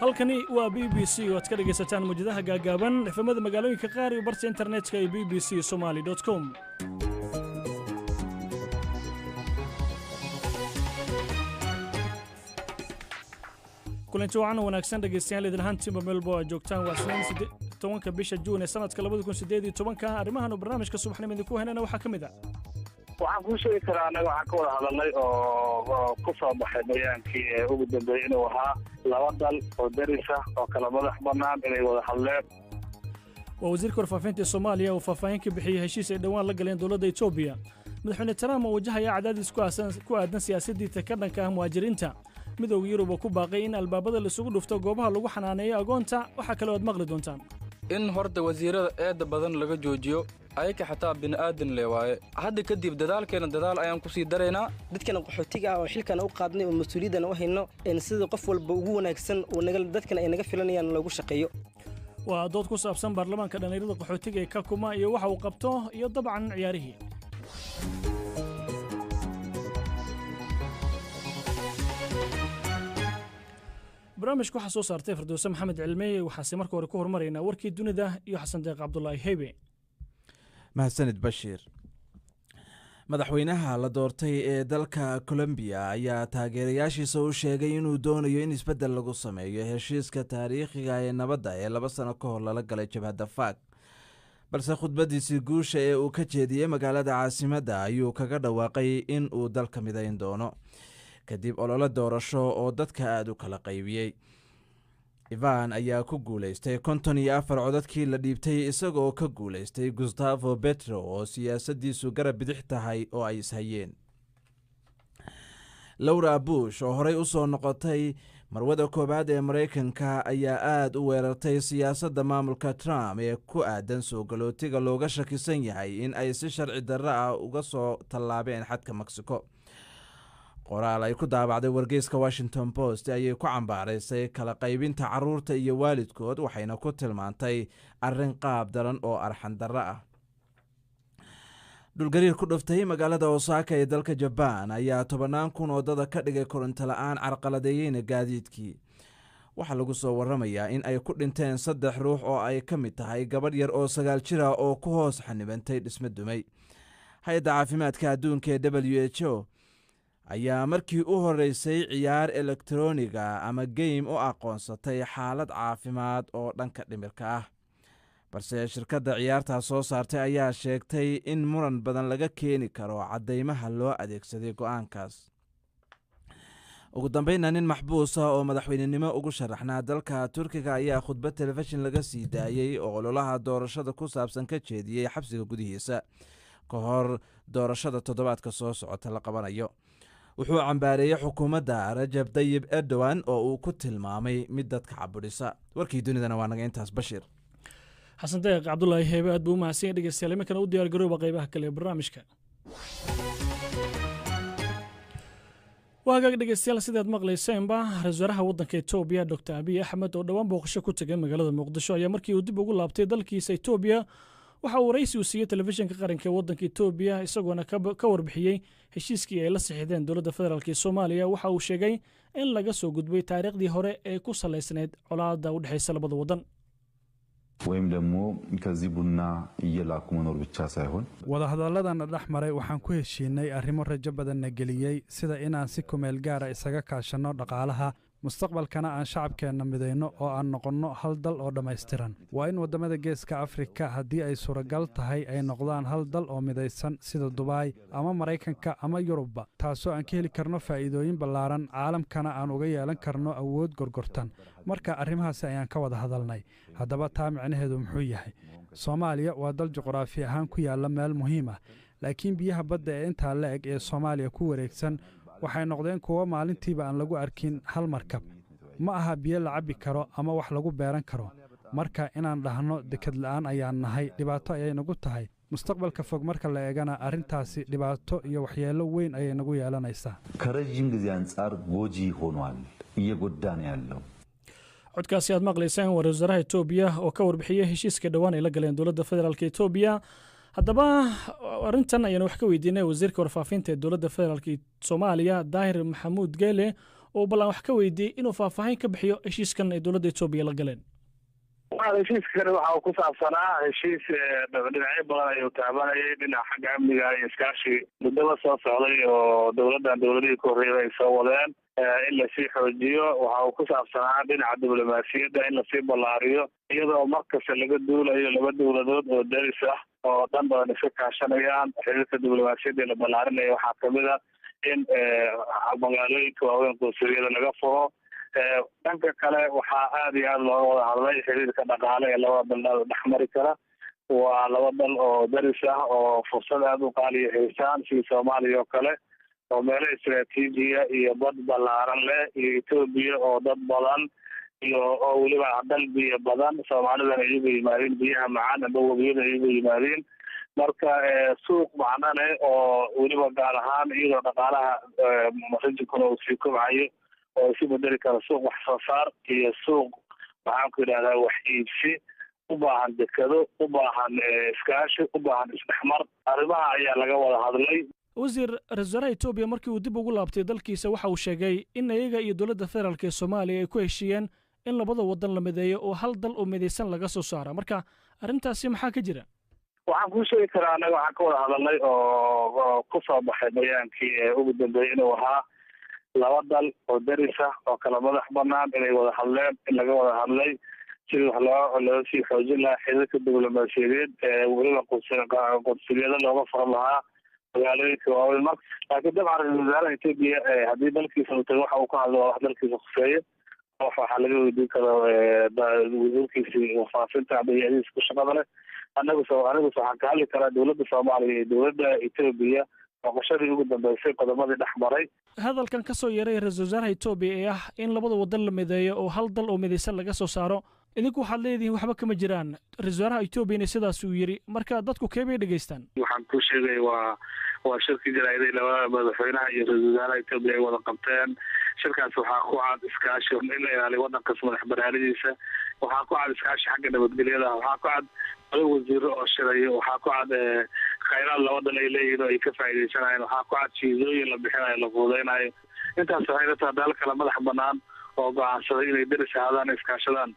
halkani waa BBC oo aad ka dhagaysataan muujadaha gaagaaban efemada magaalooyinka qaar iyo barta internetka ee bbcsomali.com. kulanti wacan wanaagsan dhagaystayaal idin ahaantiinba meelbo aad joogtaan waa 10 bisha Juun ee sanadka 2018 arrimahan barnaamijka subaxnimo idinku heynana waxaa ka mid ah waxaan ku sheegi karaa anaga waxaan ka wada hadalnay oo ku soo baxay bayaankii ugu dambeeyay inuu ahaa laba dal oo daris ah oo kala madax bannaan inay wada hadleen. waa wasiirka warfaafinta Soomaaliya oo faahfaahin ka bixiyay heshiis ay dhawaan la galeen dowladda Itoobiya. madaxweyne Trump oo wajahaya cadaadis ku aadan siyaasadda ka dhanka ah muhaajiriinta. midowga Yurub ku baaqay in albaabada la isugu dhufto goobaha lagu xanaaneeyo agoonta waxa kale oo aad maqli doontaan in horta wasiirada eeda badan laga joojiyo ayaka xataa bini'aadan leeyahay hadda kadib dadaal ayaan ku sii dareynaa dadkana qaxootiga oo xilkan u qaadnay oo mas'uuliyadana u hayno in sida qof walba ugu wanaagsan oo dadkana ay naga filanayaan lagu shaqeeyo waa dood ku saabsan baarlamaanka dhalinyarada qaxootiga ee ka kuma iyo waxa uu qabto iyo dabcan ciyaarihii barnaamijku waxa soo saartay Firdawsa Maxamed Cilmi waxaase markii hore ku hormarayna warkii dunida iyo Xasan Deeq Cabdullaahi Heybe. mahadsanid Bashiir. madaxweynaha la doortay ee dalka Colombia ayaa taageerayaashiisa u sheegay inuu doonayo in isbeddel lagu sameeyo heshiiska taariikhiga ee nabadda ee 2 sano ka hor lala galay jabhadda FARC. balse khudbadiisii guusha ee uu ka jeediyey magaalada caasimadda ayuu kaga dhawaaqay in uu dalka midayn doono kadib olole doorasho oo dadka aad u kala qaybiyey. Ivan ayaa ku guuleystay 54 codadkii la dhiibtay isagoo ka guuleystay Gustavo Petro oo siyaasadiisu garab bidix tahay oo ay ishayeen. Laura Bush oo horey u soo noqotay marwada koobaad ee Mareykanka ayaa aad u weerartay siyaasadda maamulka Trump ee ku aadan soo galootiga looga shakisan yahay in ay si sharci darro ah uga soo tallaabeen xadka Mexico. qoraal ay ku daabacday wargeyska Washington Post ayay ku cambaaraysay kala qaybinta carruurta iyo waalidkood waxayna ku tilmaantay arrin qaab daran oo arxan darro ah. dhulgariir ku dhuftay magaalada Osaka ee dalka Japan ayaa 10,000 wadada ka dhigay koronto la'aan carqaladeeyay gaadiidkii. waxaa lagu soo warramayaa in ay ku dhinteen 3 ruux oo ay ka mid tahay gabadh yar oo 9 jir ah oo ku hoos xanibantay dhisme dumay. hay'adda caafimaadka adduunka ee WHO ayaa markii u horeysay ciyaar elektarooniga ama game u aqoonsatay xaalad caafimaad oo dhanka dhimirka ah. balse shirkadda ciyaarta soo saartay ayaa sheegtay in muran badan laga keeni karo cadeymaha loo adeegsaday go'aankaas. ugu dambeynna nin maxbuus ah oo madaxweynenimo ugu sharaxnaa dalka Turkiga ayaa khudbad telefishin laga sii daayay oo ololaha doorashada ku saabsan ka jeediyey xabsiga gudihiisa ka hor doorashada toddobaadka soo socota la qabanayo. wuxuu cambaareeyay xukuumadda Rajab Tayyip Erdogan oo uu ku tilmaamay mid dadka cabudhisa. warkii dunidana waa naga intaas Bashiir. Xasan Deeq Cabdullaahi Heybe aad buu mahadsan dhageystayaal imankana u diyaar garooba qaybaha kale ee barnaamijka. waaga dhageystayaal sidaad maqlayseenba ra'iisul wasaaraha waddanka Itoobiya Dr. Abiy Ahmed oo dhawaan booqasho ku tagay magaalada Muqdisho ayaa markii uu dib ugu laabtay dalkiisa Itoobiya waxa uu ra'iisul siiyay telefishinka qaranka ee waddanka Itoobiya isagoona ka warbixiyay heshiiskii ay la saxiixdeen dowladda federaalka ee Soomaaliya. waxa uu sheegay in laga soo gudbay taariikhdii hore ee ku saleysnayd colaadda u dhaxaysa labada waddan. ወይም ደግሞ ከዚህ ቡና እየላኩ መኖር ብቻ ሳይሆን wadahadaladana dhaxmaray waxaan ku heshiinay arrimo rajo badan na geliyay sida inaan si kumeel gaar ah isaga kaashano dhaqaalaha mustaqbalkana aan shacabkeena mideyno oo aan noqono hal dal oo dhameystiran. waa in wadamada geeska Afrika haddii ay suuragal tahay ay noqdaan hal dal oo mideysan sida Dubai ama Mareykanka ama Yurubba taasoo aan ka heli karno faa'iidooyin ballaaran caalamkana aan uga yeelan karno awood gorgortan. marka arrimahaas ayaan ka wada hadalnay. haddaba taa macnaheedu muxuu yahay? Soomaaliya waa dal juqraafi ahaan ku yaala meel muhiim ah laakiin biyaha badda ee inta la eg ee Soomaaliya ku wareegsan waxay noqdeen kuwa maalintiiba aan lagu arkin hal markab. ma aha biyo la cabbi karo ama wax lagu beeran karo. marka inaan dhahno dekad la'aan ayaan nahay dhibaato ayay nagu tahay. mustaqbalka fog marka la eegana arrintaasi dhibaato iyo waxyeello weyn ayay nagu yeelanaysaa. ከረጅም ጊዜ አንጻር ጎጂ ሆኗል እየጎዳን ያለው codkaasi aad maqlaysaan waa ra'iisul wasaaraha Itoobiya oo ka warbixiyay heshiiska dhawaan ay la galeen dowladda federaalka Itoobiya. haddaba arrintan ayaan wax ka weydiinay wasiirka warfaafinta ee dowladda federaalka Soomaaliya Daahir Maxamuud Geele oo ballan wax ka weydiiyey inuu faahfaahin ka bixiyo heshiiskan ay dowladda Itoobiya la galeen. heshiiskani waxa uu ku saabsanaa heshiis dhinacyo badan ayuu taabanayay dhinaca xagga amniga iyo iskaashi muddaba soo socday oo dowladihii ka horreeyay ay soo wadeen in lasii xoojiyo. waxa uu ku saabsanaa dhinaca diblomaasiyadda in lasii ballaariyo iyadoo markasta laga duulayo laba dowladood oo deris ah oo dhan badan iska kaashanayaan. xiriirka diblomaasiyadda la ballaarinaya waxaa kamid a in magaalooyinka waaweyn qunsuliyada laga furo. dhanka kale waxaa aad iyo aad looga wada hadlay xiriirka dhaqaale ee labada dal dhexmari kara. waa laba dal oo deris ah oo fursad aad u qaaliya haystaan sida Soomaaliya oo kale oo meelo istiraatiijiya iyo bad ballaaran leh, iyo Itoobiya oo dad badan iyo oo weliba dal biyo badan. Soomaalidana iyagu yimaadeen biyaha macaan ama webiyada iyagu yimaadeen. marka suuq macno leh oo weliba gaar ahaan iyadoo dhaqaalaha masajidkuna uu sii kobcayo oo isu bedeli kara suuq wax soo saar iyo suuq waxaan ku idhahdaa wax iibsi u baahan dekado, u baahan iskaashi, u baahan isdhexmar. arrimaha ayaa laga wada hadlay. wasiir ra-iisul wasaaraha Itoobiya markii uu dib ugu laabtay dalkiisa waxa uu sheegay in iyaga iyo dowladda federaalka ee Soomaaliya ay ku heshiiyeen in labada wadan la mideeyo oo hal dal oo midaysan laga soo saaro. marka arrintaasi maxaa ka jira? waxaan kuu sheegi karaa annaga waxaan ka wada hadalnay oo ku soo baxay bayaankii ugu dambeeyey inuu ahaa laba dal oo deris ah oo kala madax banaan inay wada hadleen, in laga wada hadlay sidii wax loo sii xoojin lahaa xiriirka diblomaasiyadeed weliba qunsuliyada looga furan lahaa magaalooyinka waaweyn. marka laakiin dabcan ra-iisul wasaaraha Itoobiya haddii dalkiisa uu tago waxa uu ka hadlo wax dalkiisa khuseeya waxaa laga weydiin karo wasiirkiisii warfaafinta ama hay-adihiisa ku shaqada leh. aniguse waxaan ka hadli karaa dowladda Soomaaliya iyo dowladda Itoobiya boqoshadii ugu dambeysay qodomadii dhex maray. hadalkan ka soo yeeray ra-iisul wasaaraha Itoobiya ee ah in labada wadan la mideeyo oo hal dal oo midaysan laga soo saaro, idinku waxaad leedihiin waxba kama jiraan. ra-iisul wasaaraha Itoobiya sidaas uu yiri, marka dadku keebay dhageystaan? waxaan ku sheegay waa shirki jiraaday labada madaxweynaha iyo ra-iisul wasaaraha Itoobiya ay wada qabteen. shirkaas waxaa ku cad iskaashi in la ilaaliyo wadankaas madax banaanidiisa, waxaa ku cad iskaashi xagga nabadgelyada, waxaa ku cad wasiiro oo shirayo, waxaa ku cad khayraad laba dal ay leeyihiin oo ay ka faa'iidaysanayeen, waxaa ku cad shiidooyin la bixinayo la fududaynayo. intaas waxay la tahay dal kala madax banaan oo go'aansaday inay deris ahaadaan iskaashadaan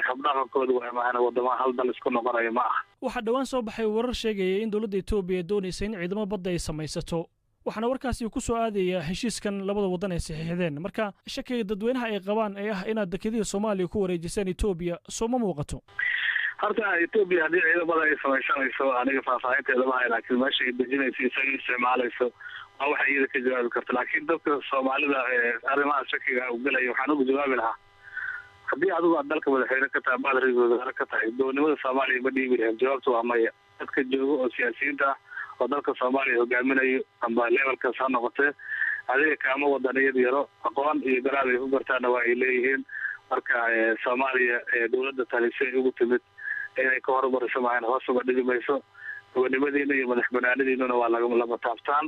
habdhaqankooda waa maahana wadamaha hal dal isku noqonayo ma aha. waxaa dhowaan soo baxay warar sheegaya in dowladda Itoobiya doonaysa in ciidamo badda ay samaysato, waxaana warkaasi ku soo aadaya heshiiskan labada wadan ay saxiixdeen. marka shakiga dadweynaha ay qabaan ee ah inaad dekedihii Soomaaliya ku wareejiseen Itoobiya soo ma muuqato? horta Itoobiya haddii ciidamada ay samaysanayso aniga faahfaahinteeda ma hayo, laakiin meesha ay dejinayso isaga isticmaalayso waa waxa iyada ka jawaabi karta. laakiin dadka Soomaalida arrimaha shakiga u galaya waxaan ugu jawaabi lahaa haddii adigu aad dalka madaxweyne ka tahay baad ra-iisul wasaare ka tahay doonimada Soomaaliya ma dhiibi lahayn. jawaabtu waa maya. dadka jooga oo siyaasiyiinta ah oo dalka Soomaaliya hogaaminayo amba levelkaas ha noqotee adiga kaama wadaniyad yaro aqoon iyo garaad ay ku gartaana waa ay leeyihiin. marka Soomaaliya dowladda talisay ugu timid inay ka horumariso maahan hoos uga dhigi mayso. gobonimadiina iyo madax banaanidiinuna waa lama taabtaan.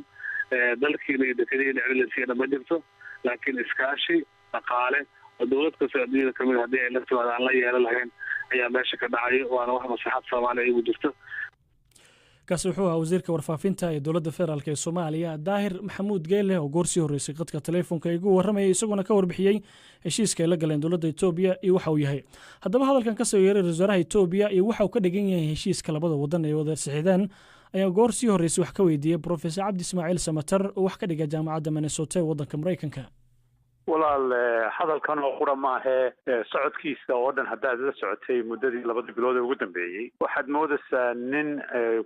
dalkiina iyo dekadiina cilisiina ma jirto, laakiin iskaashi dhaqaale oo dowlad kastoo adduunyada kamid haddii ay la timaado aan la yeelan lahayn ayaa meesha ka dhacayo, waana wax maslaxad Soomaaliya igu jirto. kaasi wuxuu ahaa wasiirka warfaafinta ee dowladda federaalk ee Soomaaliya Daahir Maxamuud Geele oo goorsii horeysay qadka telefoonka igu warramayay isaguna ka warbixiyay heshiiska ay la galeen dowladda Itoobiya iyo waxa uu yahay. haddaba hadalkan ka soo yeeray ra-iisul wasaaraha Itoobiya iyo waxa uu ka dhigan yahay heshiiska labada wadan ee wada saxiixdeen ayaa goorsii horeysay wax ka weydiiyay Professor Cabdi Ismaaciil Samatar oo wax ka dhiga jaamacadda Minnesota ee wadanka Mareykanka. walaal hadalkan oo qura maahe socodkiisa oo dhan haddaad la socotay muddadii 2 bilood ee ugu dambeeyey waxaad moodaysaa nin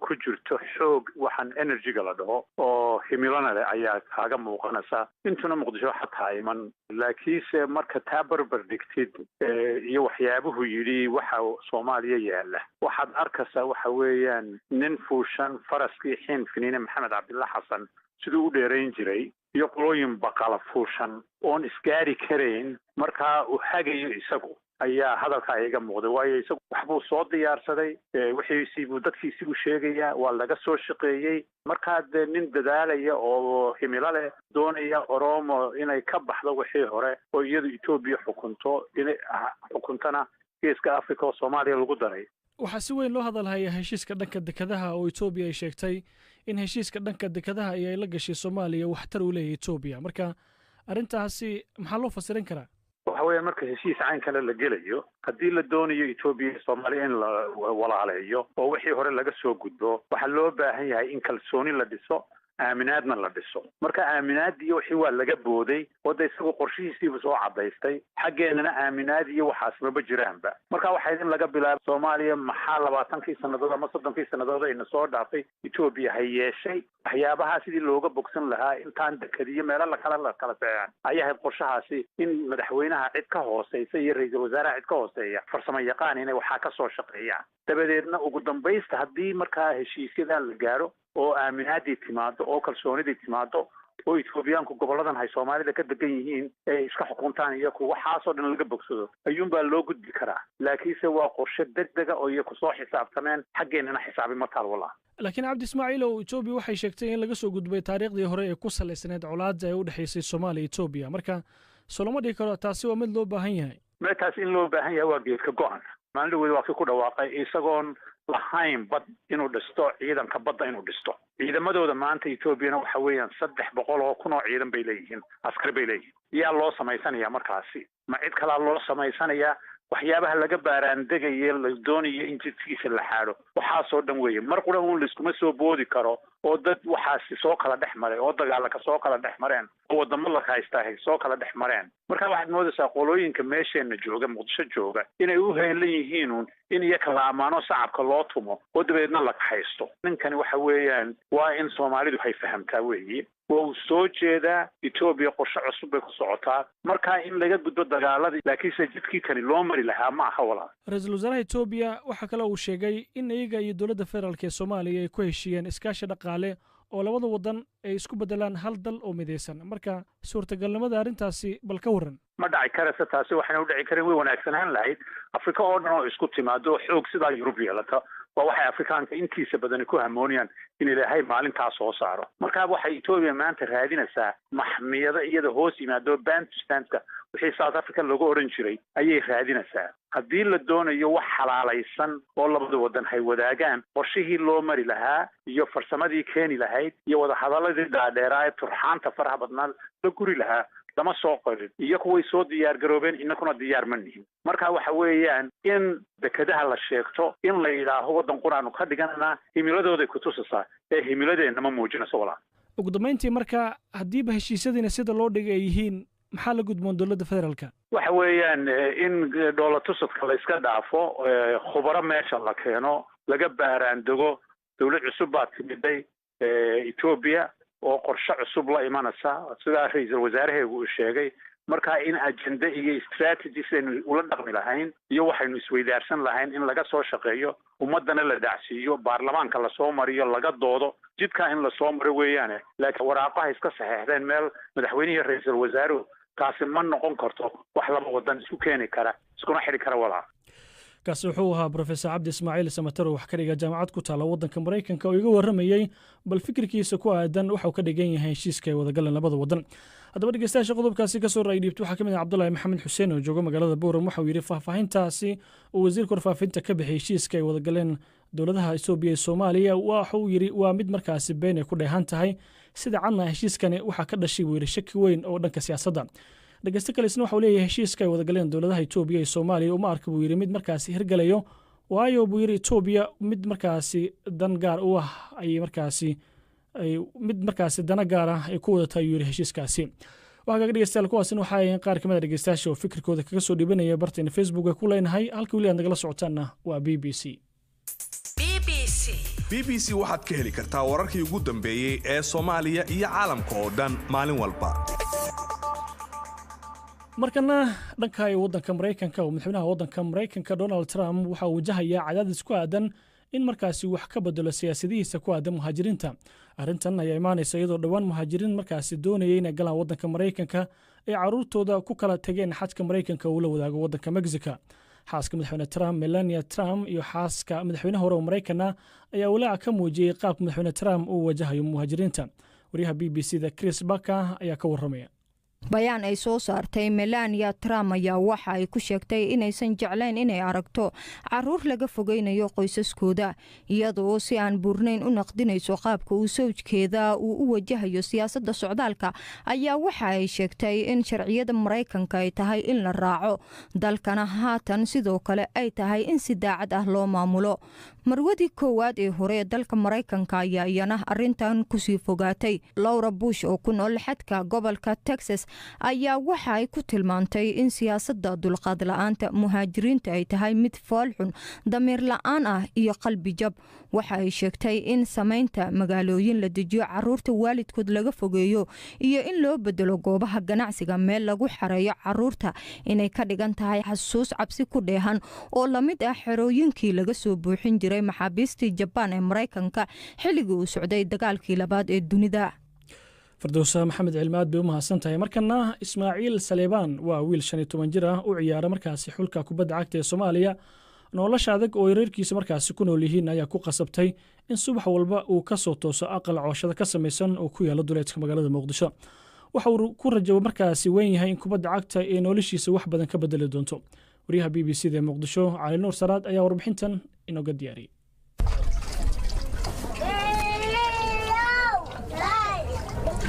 ku jirto xoog waxaan energy-ga la dhaho oo himilana leh ayaa kaaga muuqanaysa intuna muqdisho xataa iman. laakiinse marka taa barbar dhigtid iyo waxyaabuhu yidhi waxa Soomaaliya yaala waxaad arkaysaa waxa weeyaan nin fuushan faraskii xiin finiine Maxamed Cabdilla Xasan siduu u dheerayn jiray iyo qolooyin baqala fuushan oon isgaari karayn markaa uu hagayo isagu ayaa hadalkaa iga muuqday. waayo isagu waxbuu soo diyaarsaday wixiisiibuu dadkiisiibuu sheegayaa waa laga soo shaqeeyey. markaa dee nin dadaalaya oo himilo leh doonaya Oromo inay ka baxdo wixii hore oo iyadu Itoobiya xukuntana geeska Afrika oo Soomaaliya lagu daray. waxaa si weyn loo hadalhayaa heshiiska dhanka dekadaha oo Itoobiya ay sheegtay in heshiiska dhanka dekadaha ay la gashay Soomaaliya waxtar u leeyahay Itoobiya. marka arrintaasi maxaa loo fasirin karaa waxa weeye marka heshiis cayn kale la gelayo haddii la doonayo Ethiopia iyo Soomaaliya in la walaaleeyo oo wixii hore laga soo gudbo waxa loo baahan yahay in kalsooni la dhiso aaminaadna la dhiso marka aaminaadii wixii waa laga booday wada isagoo qorshihiisiiba soo cadaystay xaggeenana aaminaadii waxaas ma jiraanba marka waxa idin laga bilaabay Soomaaliya maxaa 20kii sanadood ama 30kii sanadood ay soo dhaafay Ethiopia hay yeeshay waxyaabaha sidii looga bogsan lahaa intaan dekadiyo meel la kala saaraan ayaa qorshahaasi in madaxweynaha cid ka hooseysa iyo ra'iisul wasaaraha cid ka hooseeya farsamo yaqaan inay waxa ka soo shaqeeyaan dabadeedna ugu dambaysta haddii markaa heshiisyadan la gaaro oo aaminaadii timaado oo kalsoonidii timaado oo Ethiopiaanku goboladan hay Soomaalida ka degan yihiin ay iska xukuntaan iyo kuwa waxaasoo dhan laga bogsado ayuun baa loo gudbi karaa laakiinse waa qorshe degdeg ah oo iyagu soo xisaabtameen xaggeenana xisaabi ma taal walaa laakiin Cabdi Ismaaciil oo Ethiopia waxay sheegtay in laga soo gudbay taariikhdii hore ee ku salaysanayd colaadda ee u dhaxaysay Soomaaliya iyo Ethiopia marka Solomon dhigi karo taasi waa mid loo baahan yahay meetaas in loo baahan yahay waa geedka go'an maalintii waa ku dhawaaqay isagoon lahayn bad inuu dhisto ciidanka badda inuu dhisto ciidamadooda maanta Ethiopia waxa weeyaan 300 oo kun oo ciidan bay leeyihiin askar bay leeyihiin yaa loo samaysanaya markaasi ma cid kale loo samaysanaya waxyaabaha laga baaraan degay la doonayo in jidkiisa la xaaro waxa soo dhan weeye mar qura uu liskuma soo boodi karo oo dad waxaasi soo kala dhex-maray oo dagaal ka soo kala dhex-mareen oo wadamo la haystaa soo kala dhex-mareen marka waxaad moodaysaa qolooyinka meesheena jooga Muqdisho jooga inay u heelan yihiin in iyaga la amaano shacabka loo tumo oo dabeedna la haysto ninkani waxa weeyaan waa in Soomaalidu hay fahamtaa weeye oo soo jeeda Ethiopia qorshe cusub ay ku socotaa marka in laga gudbo dagaaladii laakiin jidkii kani loo mari lahaa ma aha walaa Ra'iisul Wasaaraha Ethiopia waxa kale uu sheegay in iyaga iyo dawladda federaalka ee Soomaaliya ay ku heshiiyeen iskaashi dhaqaale oo labada wadan ay isku bedelaan hal dal oo midaysan marka suurtagalnimada arrintaasi bal ka waran ma dhaci karaysa taasi waxaan u dhici karin way wanaagsanaan lahayd Afrika oo dhan oo isku timaado xoog sida Yurub yeelata waa waxay Afrikaanka intiisa badan ku hamoonayaan in ilaahay maalintaas soo saaro marka waxay Ethiopia maanta raadinaysaa maxmiyada iyada hoos yimaado Bantustanka wixii South Africa lagu oran jiray ayay raadinaysaa haddii la doonayo wax xalaalaysan oo labada wadan hay wadaagaan qorshihii loo mari lahaa iyo farsamadii keeni lahayd iyo wada hadaladii dhaadheeraa turxaanta faraha badnaan la guri lahaa lama soo qorin iyo kuway soo diyaar garoobeen inakuna diyaar ma nihin marka waxa weeyaan in dekadaha la sheegto in la yidhaaho wadan quraanu ka dhiganana himiladooday ku tusaysaa ee himiladeena ma muujinayso walaa ugu dambeyntii marka haddiiba heshiisyadiina sida loo dhigay ay yihiin maxaa la gudboon dawladda federaalka waxa weeyaan in dowlad-tusadka la iska dhaafo khubaro meesha la keeno laga baaraan dego dawlad cusub baa timiday Ethiopia oo qorshe cusub la imanaysa sida ra'iisul wasaaraheegu uu sheegay marka in agenda iyo strategies aynu ula dhaqmi lahayn iyo waxaynu isweydaarsan lahayn in laga soo shaqeeyo ummadana la dacsiiyo baarlamaanka la soo mariyo laga doodo jidka in la soo maro weeyaane laakiin waraaqaha iska saxeexdeen meel madaxweynaha ra'iisul wasaaruhu kaasi ma noqon karto wax laba wadan isku keeni kara iskuna xiri kara walaa kaasi wuxuu ahaa Professor Cabdi Ismaaciil Samatar oo wax ka dhiga jaamacad ku taala wadanka Mareykanka oo iga waramayay bal fikirkiisa ku aadan waxa uu ka dhigan yahay heshiiska ay wada galeen labada wadan haddaba dhegeystayaasha qodobkaasi ka soo raadiyay waxa kamid ah Cabdullaahi Maxamed Xuseen oo jooga magaalada Boorama waxa uu yiri faahfaahintaasi oo wasiirka warfaafinta ka bixiyay heshiiska ay wada galeen dawladaha Ethiopia iyo Soomaaliya waxa uu yiri waa mid markaasi been ay ku dheehan tahay sida cadna heshiiskani waxa ka dhashay weeri shaki weyn oo dhanka siyaasadda dhageysta kaleesna waxa uu leeyahay heshiiska ay wada galeen dawladaha Ethiopia iyo Soomaaliya uma arka buu yiri mid markaasi hirgalayo waayo buu yiri Ethiopia mid markaasi dan gaar u ah ay markaasi mid markaasi dana gaar ah ay ku wadataa yiri heshiiskaasi waxa kaga dhageystayaal kuwaasina waxa ay qaar kamid ah dhageystayaasha oo fikirkooda kaga soo dhibanaya barteena Facebook ku leenahay halka wali aad nagala socotaana waa BBC waxaad ka heli kartaa wararkii ugu dambeeyay ee Soomaaliya iyo caalamka oo dhan maalin walba markana dhanka wadanka Mareykanka oo madaxweynaha wadanka Mareykanka Donald Trump waxa uu wajahayaa cadaadis ku aadan in markaasi wax ka bedelo siyaasadihiisa ku aadan muhaajiriinta arrintan ayaa imaanaysa iyadoo dhawaan muhaajiriin markaasi doonayay inay galaan wadanka Mareykanka ay caruurtooda ku kala tageen xadka Mareykanka uu la wadaago wadanka Mexico xaaska madaxweyne Trump Melania Trump iyo xaaska madaxweynaha hore ee Mareykanka ayaa walaac ka muujiyay qaabka madaxweyne Trump uu wajahayo muhaajiriinta wariyaha BBC da Chris Barker ayaa ka waramaya bayaan ay soo saartay Melania Trump ayaa waxa ay ku sheegtay inaysan jeclayn inay aragto caruur laga fogeynayo qoysaskooda iyadoo si aan buurnayn u naqdinayso qaabka uu sawjkeeda uu u wajahayo siyaasadda socdaalka ayaa waxa ay sheegtay in sharciyada Mareykanka ay tahay in la raaco dalkana haatan sidoo kale ay tahay in si daacad ah loo maamulo marwadii koowaad ee hore dalka Mareykanka ayaa iyana arintan ku sii fogaatay Laura Bush oo ku nool xadka gobolka Texas ayaa waxa ay ku tilmaantay in siyaasadda dulqaad la'aanta muhaajiriinta ay tahay mid foolxun damiir la'aan ah iyo qalbi jab waxa ay sheegtay in samaynta magaalooyin la dejiyo caruurta waalidkood laga fogeeyo iyo in loo bedelo goobaha ganacsiga meel lagu xareeyo caruurta inay ka dhigan tahay xasuus cabsi ku dheehan oo lamid ah xerooyinkii laga soo buuxin jiray maxaabiistii Japan ee Mareykanka xilligii uu socday dagaalkii labaad ee dunida. Firdawsa Maxamed Cilmaad bay u mahadsantahay. Markana Ismaaciil Saleebaan waa wiil 15 jir ah u ciyaara markaasi xulka kubadda cagta ee Soomaaliya. nolosha adag oo reerkiisa markaasi ku nool yihiin ayaa ku qasabtay in subax walba uu ka soo tooso aqal cooshada ka samaysan oo ku yaala duleedka magaalada Muqdisho. waxa uu ku rajabo markaasi weyn yahay in kubadda cagta ee noloshiisa wax badan ka bedeli doonto. wariyaha BBC-da Muqdisho Cali Nuur Saraad ayaa warbixintan inooga diyaariyay.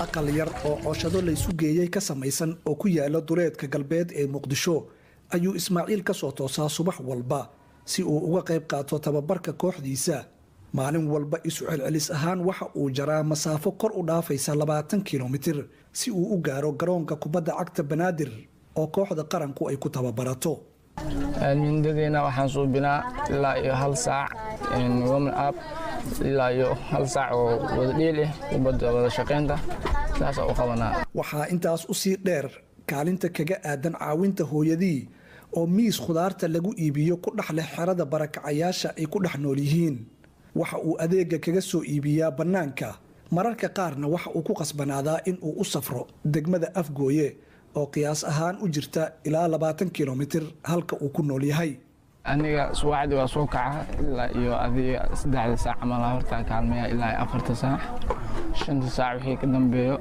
aqal yar oo cooshado la isu geeyay ka samaysan oo ku yaala duleedka galbeed ee Muqdisho ayuu Ismaaciil ka soo toosaa subax walba si uu uga qayb qaato tababarka kooxdiisa. maalin walba isu celcelis ahaan waxa uu jaraa masaafo kor u dhaafaysa 20 kilomitir si uu u gaaro garoonka kubadda cagta Banaadir oo kooxda qaranku ay ku tababarato. mindadina waxaan suubinaa ilaa iyo 1 saac warm up ilaa iyo 1 saac oo wada dheel ah kubadda wada shaqeynta saas oo qabanaa. waxaa intaas u sii dheer kaalinta kaga aadan caawinta hooyadii oo miis khudaarta lagu iibiyo ku dhaxleh xerada barakacayaasha ay ku dhex nool yihiin. waxa uu adeega kaga soo iibiyaa bannaanka mararka qaarna waxa uu ku qasbanaadaa in uu u safro degmada Afgooye oo qiyaas ahaan u jirta ilaa 20 kilomitir halka uu ku nool yahay. aniga subaxdii waa soo kaca ilaa iyo adiga 3 saac ama horta kaalmeeya ilaa 4 saac 5 saac wixii ka dambeeyo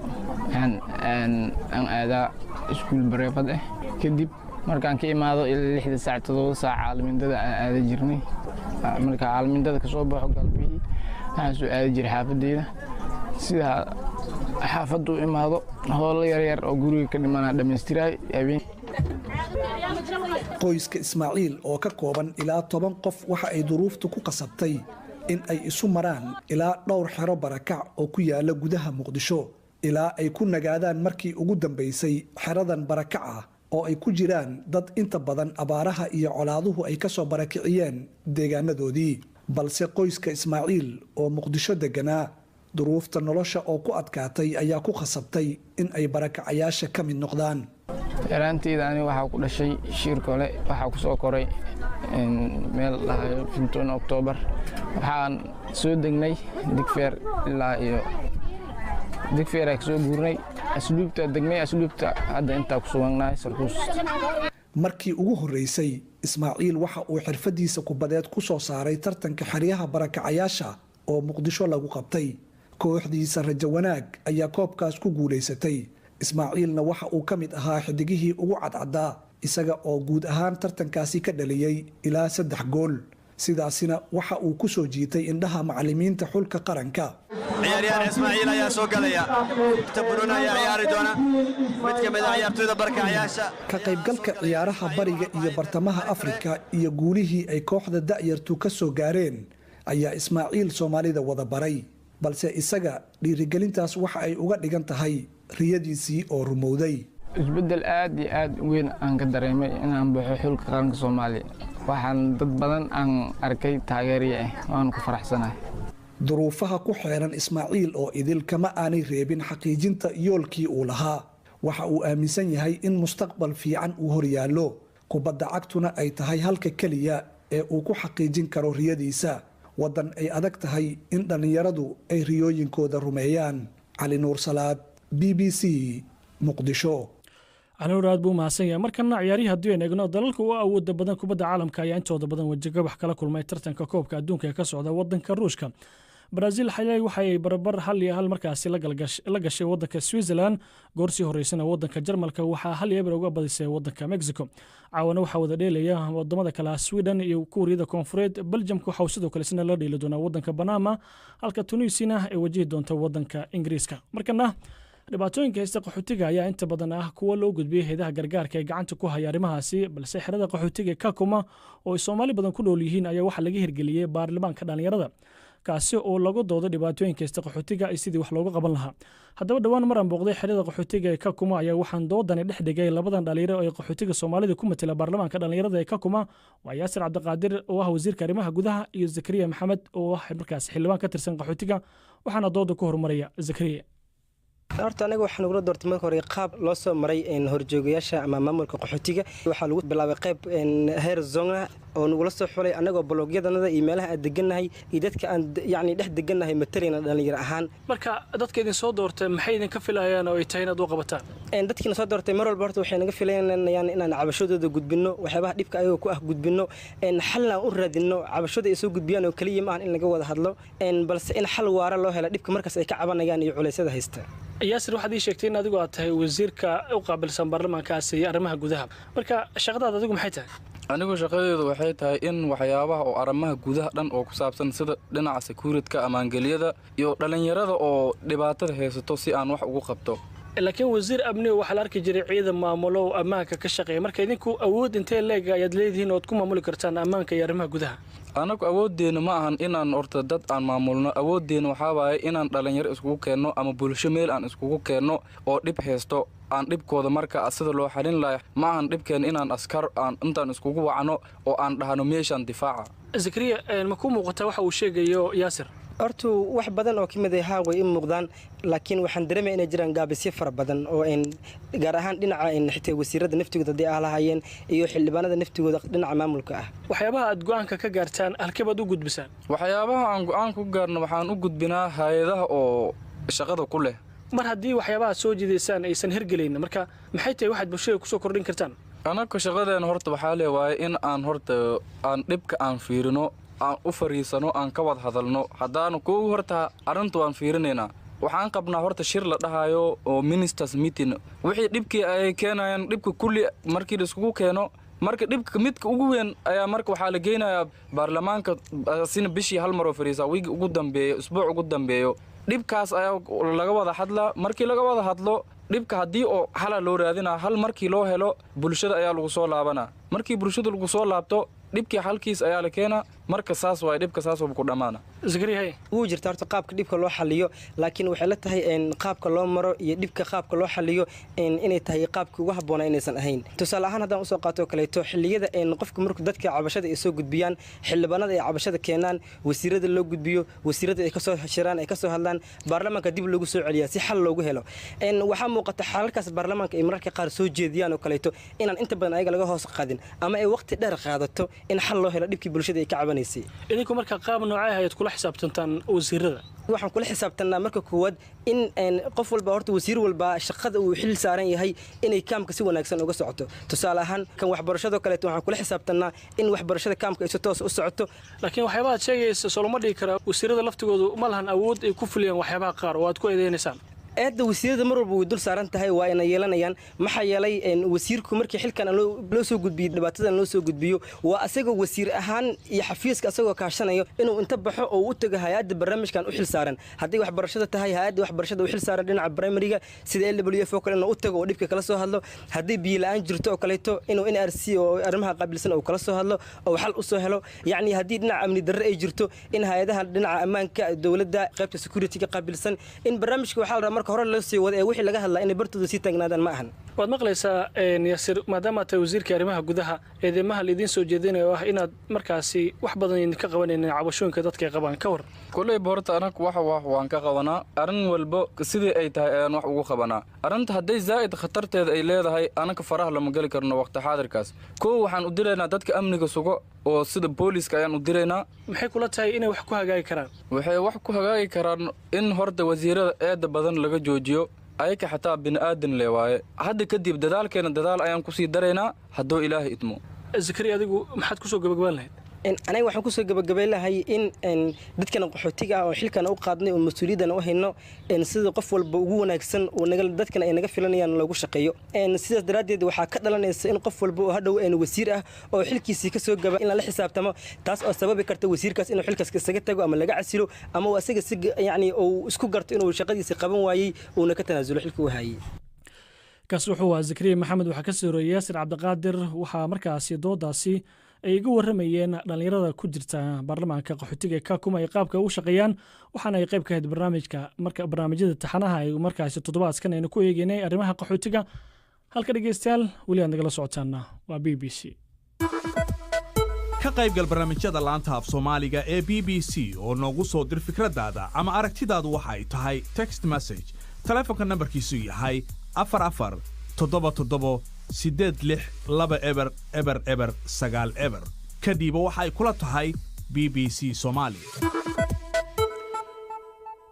aan aadaa iskuul bareefad ah kadib markaan ka imaado ilaa 6 saac 7 saac caalamindada aan aada jirnay marka caalamindada ka soo baxo galbihii waxaan soo aadi jiray xaafadeeda sida xaafadu imaado hoolo yar yar oo guriga ka dhimanaa dhameystiray habeen. qoyska Ismaaciil oo ka kooban ilaa 10 qof waxa ay duruuftu ku qasabtay in ay isu maraan ilaa dhowr xero barakac oo ku yaala gudaha Muqdisho ilaa ay ku nagaadaan markii ugu dambeysay xeradan barakaca oo ay ku jiraan dad inta badan abaaraha iyo colaaduhu ay ka soo barakiciyeen deegaanadoodii. balse qoyska Ismaaciil oo Muqdisho deganaa duruufta nolosha oo ku adkaatay ayaa ku khasabtay in ay barakacayaasha ka mid noqdaan. yaraanteeda ani waxaa ku dhashay Shirkole waxaa ku soo koray meel lahayo 15 Oktoobar waxaan soo degnay Digfeer ilaa iyo Digfeer ay soo guurnay asluubta degnay asluubta hadda inta ku sugnaay Sarkuus. markii ugu horeysay Ismaaciil waxa uu xirfadiisa kubadeed ku soo saaray tartanka xeryaha barakacayaasha oo Muqdisho lagu qabtay. kooxdiisa Rajo Wanaag ayaa koobkaas ku guuleysatay. Ismaaciilna waxa uu ka mid ahaa xidigihii ugu cadcadaa isaga oo guud ahaan tartankaasi ka dhaliyay ilaa 3 gool. sidaasina waxa uu ku soo jiitay indhaha macallimiinta xulka qaranka. ciyaaryahan Ismaaciil ayaa soo galaya tabruna ayaa ciyaari doona mid ka mid ah ciyaartoyda barakacayaasha. ka qaybgalka ciyaaraha bariga iyo bartamaha Afrika iyo guulihii ay kooxda da'yartu ka soo gaareen ayaa Ismaaciil Soomaalida wada baray. balse isaga dhiirigelintaas waxa ay uga dhigan tahay riyadiisii oo rumowday. isbedel aad iyo aad weyn aan ka dareemay inaan baxo xulka qaranka Soomaaliya. waxaan dad badan aan arkay taageeriye ah waan ku faraxsanahay. duruufaha ku xeeran Ismaaciil oo idil kama aanay reebin xaqiijinta yoolkii uu lahaa. waxa uu aaminsan yahay in mustaqbal fiican uu horyaalo kubadda cagtuna ay tahay halka kaliya ee uu ku xaqiijin karo riyadiisa. wadan ay adag tahay in dhalinyaradu ay riyooyinkooda rumeeyaan. Cali Nuur Salaad, BBC, Muqdisho. Cali Nuur aad buu mahadsan yahay. markana ciyaarihi haddii aan eegno dalalka u awoodda badan kubadda caalamka ayaa intooda badan wajiga wax kala kulmay tartanka koobka adduunka ee ka socda wadanka Ruushka. brazil xalay waxay barbar 1-1 markaasi la gashay waddanka Switzerland goorsii horeysana waddanka Jarmalka waxaa 1-1 uga badisay waddanka Mexico caawana waxaa wada dheelaya wadamada kale Sweden iyo Kuuriyada Koonfureed Belgium waxa sidoo kale isna la dheeli doona waddanka Panama halka Tunisia ay wajihi doonto waddanka Ingiriiska markana dhibaatooyinka haysta qaxootiga ayaa inta badan ah kuwa loo gudbiyay hay'adaha gargaarka ee gacanta ku haya arrimahaasi balse xerada qaxootiga Kakuma oo ay Soomaali badan ku nool yihiin ayaa waxa laga hirgeliyay baarlamaanka dhalinyarada kaasi oo lagu doodo dhibaatooyinka haysta qaxootiga ay sidii wax looga qaban lahaa haddaba dhawaan maran booqday xerada qaxootiga ee Kakuma ayaa waxaan doodani dhex dhigay labadan dhalinyaro ee qaxootiga Soomaalida ku matala baarlamaanka dhalinyarada ee Kakuma waa Yaasir Cabdiqaadir oo ah wasiirka arrimaha gudaha iyo Zakariya Maxamed oo ah markaas xildhibaan ka tirsan qaxootiga waxaana dooda ku horumaraya Zakariya horta anaga waxaan ugu doortay marka hore qaab loo soo maray horjoogayaasha ama maamulka qaxootiga waxaa lagu bilaabay qayb heer zona oo nagula soo xulay anagoo blogyadanada iyo meelaha aan deganahay iyo dadka aan yacni dhex deganahay matalina dhalinyaro ahaan marka dadka idin soo doortay maxay idin ka filayaan oo ay tahay inaad u qabataan dadkina soo doortay mar walba horta waxay naga filayaan inaan cabashadooda gudbino waxyaabaha dhibka ayagoo ku gudbino xalna u raadino cabashada ay soo gudbiyaan oo kaliya ma ahan in laga wada hadlo balse in xal waara loo helo dhibka markaas ay ka cabanayaan iyo culeysyada haysta yaasir waxaad ii sheegtay in adigu aad tahay wasiirka u qaabilsan baarlamaankaasi iyo arrimaha gudaha marka shaqadaada adigu maxay tahay anigu shaqadeedu waxay tahay in waxyaabaha oo arrimaha gudaha dhan oo ku saabsan sida dhinaca security-ka amaangeliyada iyo dhalinyarada oo dhibaatada haysato si aan wax ugu qabto laakiin wasiir amni waxa la arki jiray ciidan maamulo ammaanka ka shaqeeya marka idinku awood intee leeg ayaad leedihiin oo aad ku maamuli kartaan ammaanka iyo arrimaha gudaha anagu awoodeena ma ahan inaan horta dad aan maamulno awoodeena waxaa waaye inaan dhalinyaro iskugu keenno ama bulsho meel aan iskugu keenno oo dhib haysto aan dhibkooda marka sida loo xalin lahay ma ahan dhibkeen inaan askar aan intaan iskugu wacno oo aan dhahno meeshaan difaaca Zakariya ma ku muuqata waxa uu sheegayo Yaasir horta wax badan oo kamid ah way in muuqdaan laakiin waxaan dareemay inay jiraan gaabisyo fara badan oo gaar ahaan dhinaca xitaa wasiirada naftigooda ay ahaayeen iyo xildhibaanada naftigooda dhinaca maamulka ah waxyaabaha aad go'aanka ka gaartaan halkeed u gudbisaan waxyaabaha aan go'aan ku gaarno waxaan u gudbinaa hay'adaha oo shaqada ku leh mar haddii waxyaabaha soo jiidaysaan aysan hirgelin marka maxay tahay waxaad bulshada ku soo kordhin kartaan anaga shaqadeena horta waxaa leeyahay in aan horta aan dhibka aan fiirino aan u fariisano aan ka wada hadalno haddaanu ku horta arintu aan fiirinaynaa waxaan qabnaa horta shir la dhahayo oo ministers meeting wixii dhibkii ay keenayaan dhibka kulli markii la iskugu keeno marka dhibka midka ugu weyn ayaa marka waxaa la geynayaa baarlamaanka sina bishii hal mar oo fariisa wiigi ugu dambeeyo isbuuc ugu dambeeyo dhibkaas ayaa laga wada hadlaa markii laga wada hadlo dhibka haddii oo xala loo raadinaa hal markii loo helo bulshada ayaa lagu soo laabanaa markii bulshada lagu soo laabto dhibkii halkiis ayaa la keenaa marka saas waay dhibka saas oo ku dhamaana Zakariya wuu jirtaa horta qaabka dhibka loo xaliyo laakiin waxay la tahay qaabka loo maro iyo dhibka qaabka loo xaliyo inay tahay qaabkii ugu habboon inaysan ahayn tusaale ahaan haddaan usoo qaato kaleeto xilliyada qofka markuu dadka cabashada ay soo gudbiyaan xildhibaanada ay cabashada keenaan wasiirada loo gudbiyo wasiirada ay ka soo shiraan ay ka soo hadlaan baarlamaanka dib loogu soo celiyaa si xal loogu helo waxaa muuqata xalalkaas baarlamaanka ay mararka qaar soo jeediyaan oo kaleeto inaan inta badan ayaga laga hoos qaadin ama ay waqti dheer qaadato in xal loo helo dhibkii bulshada ay ka cabanaysa idinku marka qaab noocay ah ayaad kula xisaabtantaan wasiirada waxaan kula xisaabtanaa marka koowaad in qof walba horta wasiir walba shaqada uu xil saaran yahay inay kaamka si wanaagsan uga socoto tusaale ahaan kan waxbarashada kale waxaan kula xisaabtanaa in waxbarashada kaamka ay si toos u socoto laakiin waxyaabaha sheegaysa soloma dhigi kara wasiirada laftigoodu ma lahan awood ay ku fuliyaan waxyaabaha qaar oo aad ku eedeynaysan eedda wasiirada mar walba way dul saaran tahay waa inay yeelanayaan maxaa yeelay wasiirku markii xilkan loo soo gudbiyo dhibaatadan loo soo gudbiyo waa asagoo wasiir ahaan iyo xafiiska asagoo kaashanayo inuu inta baxo oo u tago hay'adda barnaamijkan u xil saaran haddii waxbarashada tahay hay'adda waxbarashada u xil saaran dhinaca primariga sida LWF oo kale inuu u tago oo dhibka kala soo hadlo haddii biyo la'aan jirto oo kaleeto inuu NRC oo arrimaha qaabilsan oo kala soo hadlo oo xal u soo helo yacni haddii dhinaca amni darro ay jirto in hay'adaha dhinaca ammaanka dowladda qaybta security-ga qaabilsan in barnaamijka waxaa la rabaa hore loo sii wada ee wixii laga hadlaa inay bartooda sii taagnaadaan ma ahan waad maqlaysaa Yaasir maadaama tahay wasiirka arrimaha gudaha eedeymaha la idin soo jeedinayo ah inaad markaasi wax badan idinka qabanaynin cabashooyinka dadka ay qabaan ka war kulay horta anagu waan ka qabanaa arrin walba sidii ay tahay ayaan wax ugu qabanaa arrinta hadday zaa'id khatarteeda ay leedahay anaga faraha lama geli karno waqti xaadirkaas koo waxaan u diraynaa dadka amniga sugo oo sida booliska ayaan u diraynaa maxay kula tahay inay wax ku hagaagi karaan waxay wax ku hagaagi karaan in horta wasiirada eeda badan laga joojiyo ayaka xataa bini'aadan le waaye hadda kadib dadaalkeena dadaal ayaan ku sii daraynaa hadduu ilaahay idmo Zakariya adigu maxaad ku soo gabagaban lahayd aniga waxaan kusoo gabagabay lahay in dadkan qaxootiga ah oo xilkan u qaadnay oo mas-uuliyaddan u hayno sida qof walba ugu wanaagsan oo dadkan ay naga filanayaan loogu shaqeeyo sidaas daraaddeed waxaa ka dhalanaysa in qof walba oo hadhow wasiir ah oo xilkiisii ka soo gaba in la xisaabtamo taas oo sababi karta wasiirkaas inuu xilkaas isaga tago ama laga casilo ama uu asaga si yani uu isku garto inuu shaqadiisa qaban waayey uuna ka tanaasulo xilkii uu hayay kaas wuxuu ahaa zakariya maxamed waxaa ka soo horeeyay yaasir cabdiqaadir waxaa markaasi doodaasi ay iga warramayeen dhallinyarada ku jirta baarlamaanka qaxootiga ee kakuma ay qaabka ugu shaqeeyaan waxaana ay qayb ka ahayd barnaamijyada taxanaha ay markaasi toddobaadkan aynu ku eegeynay arrimaha qaxootiga halka dhegeystayaal weli aad nagala socotaana waa b b c ka qaybgal barnaamijyada laanta af soomaaliga ee b b c oo noogu soo dir fikradaada ama aragtidaadu waxa ay tahay text message taleefonka nambarkiisu yahay 44 kadhiiba waxa ay kula tahay b b c Soomaali.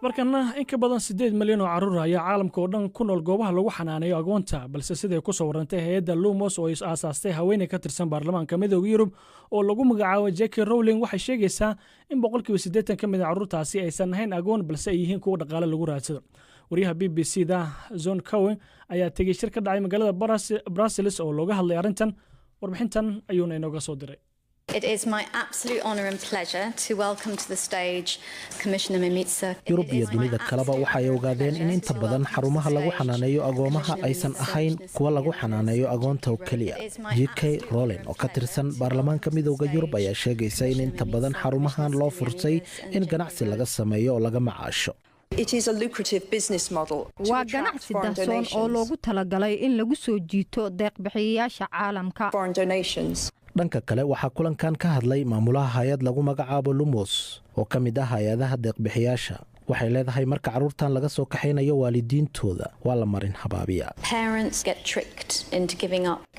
markana in ka badan 8 milyan oo carruur ayaa caalamka oo dhan ku nool goobaha lagu xanaaneeyo agoonta balse siday ku soo warantay hay'adda Lumos oo aasaastay haweeney ka tirsan baarlamaanka midowga Yurub oo lagu magacaabo Jackie Rowling waxay sheegaysaa in 80% ka mid ah carruurtaasi aysan ahayn agoon balse ay yihiin kuwa dhaqaale lagu raadsado wariyaha BBC da Zone Cowen ayaa tegay shir ka dhacay magaalada Brussels oo looga hadlay arrintan warbixintan ayuuna inooga soo diray. It is my absolute honor and pleasure to welcome to the stage Commissioner Mimica. Yurub iyo dunida kaleba waxay ogaadeen in inta badan xarumaha lagu xanaaneeyo agoomaha aysan ahayn kuwa lagu xanaaneeyo agoonta oo kaliya. JK Rowling oo ka tirsan baarlamaanka midowga Yurub ayaa sheegaysa in inta badan xarumahan loo fursay in ganacsi laga sameeyo oo laga macaasho. waa ganacsi dahsoon oo loogu talagalay in lagu soo jiito deeq-bixiyayaasha caalamka. dhanka kale waxaa kulankan ka hadlay maamulaha hay'ad lagu magacaabo Lumos oo ka mid ah hay'adaha deeq-bixiyaasha. waxay leedahay marka carruurtan laga soo kaxaynayo waalidiintooda waa la marin habaabiya.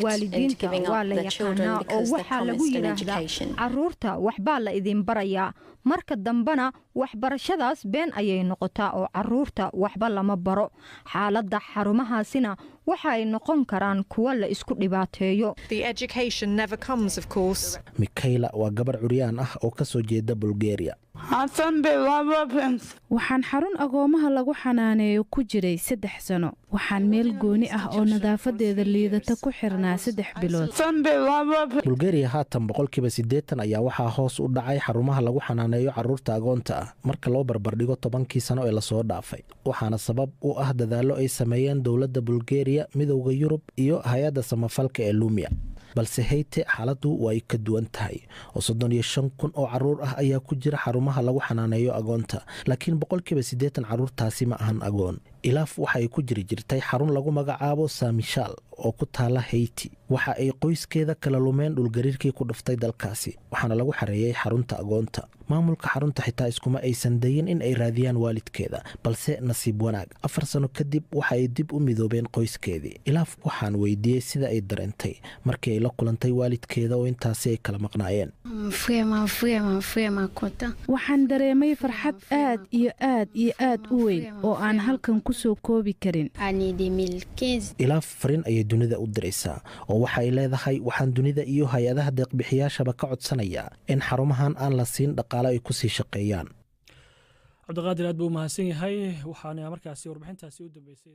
waalidiinta waa la yaqaanaa oo waxaa lagu yidhaahdaa carruurta waxbaa la idin barayaa marka dambena waxbarashadaas been ayay noqotaa oo carruurta waxba lama baro. xaaladda xarumahaasina waxa ay noqon karaan kuwa la isku dhibaateeyo. Mikayla waa gabar curyaan ah oo ka soo jeeda Bulgaria. waxaan xarun agoomaha lagu xanaaneeyo ku jiray 3 sano. waxaan meel gooni ah oo nadaafadeeda liidata ku xirnaa 3 bilood. Bulgaria haatan 80% ayaa waxaa hoos u dhacay xarumaha lagu xanaaneeyo carruurta agoonta ah marka loo barbardhigo 10kii sano ee lasoo dhaafay. waxaana sabab u ah dadaallo ay sameeyeen dowladda Bulgaria, midowga Yurub iyo hay'adda samafalka ee Lumia. balse Haiti xaaladdu way ka duwan tahay oo 35,000 oo carruur ah ayaa ku jira xarumaha lagu xanaaneeyo agoonta laakiin 80% carruurtaasi ma ahan agoon. ilaaf waxay ku jirtay xarun lagu magacaabo Saint-Michel oo ku taala Haiti. waxa ay qoyskeeda kala lumeen dhulgariirkii ku dhuftay dalkaasi waxaana lagu xareeyay xarunta agoonta. maamulka xarunta xitaa iskuma aysan dayin in ay raadiyaan waalidkeeda balse nasiib wanaag 4 sano kadib waxa ay dib u midoobeen qoyskeedii. ilaaf waxaan weydiiyey sida ay dareentay markii ay la kulantay waalidkeeda oo intaasi ay kala maqnaayeen. waxaan dareemay farxad aad iyo aad iyo aad u weyn oo aan halkan ku soo koobi karin. ilaaf fariin ayay dunida u diraysaa oo waxay leedahay waxaan dunida iyo hay-adaha deeq-bixiyaashaba ka codsanayaa in xarumahan aan la siin dhaqaale ay ku sii shaqeeyaan. cabdiqaadir aad buu u mahadsan yahay waxaana markaasi warbixintaasi u dambeysay